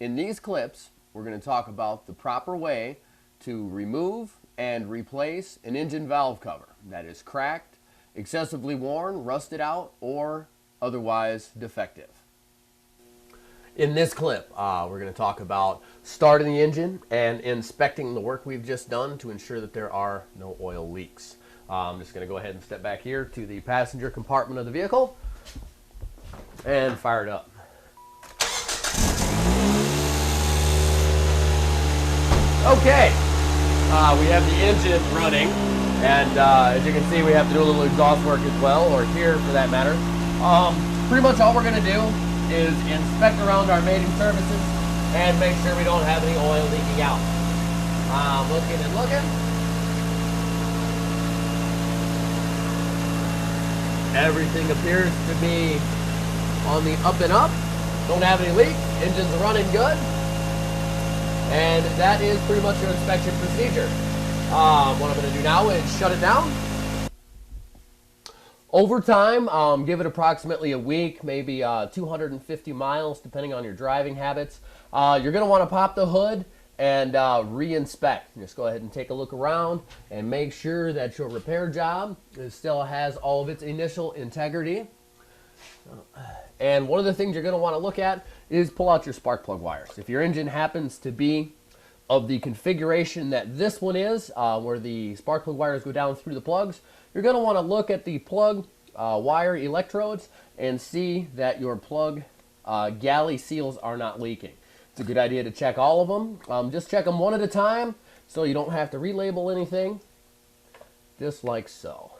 In these clips, we're going to talk about the proper way to remove and replace an engine valve cover that is cracked, excessively worn, rusted out, or otherwise defective. In this clip, we're going to talk about starting the engine and inspecting the work we've just done to ensure that there are no oil leaks. I'm just going to go ahead and step back here to the passenger compartment of the vehicle and fire it up. Okay, we have the engine running, and as you can see, we have to do a little exhaust work as well, or here for that matter. Pretty much all we're going to do is inspect around our mating surfaces and make sure we don't have any oil leaking out. Looking and looking. Everything appears to be on the up and up. Don't have any leaks. Engine's running good. And that is pretty much your inspection procedure. What I'm going to do now is shut it down. Over time, give it approximately a week, maybe 250 miles, depending on your driving habits. You're going to want to pop the hood and re-inspect. Just go ahead and take a look around and make sure that your repair job still has all of its initial integrity. And one of the things you're going to want to look at is pull out your spark plug wires. If your engine happens to be of the configuration that this one is, where the spark plug wires go down through the plugs, you're going to want to look at the plug wire electrodes and see that your plug galley seals are not leaking. It's a good idea to check all of them. Just check them one at a time so you don't have to relabel anything, just like so.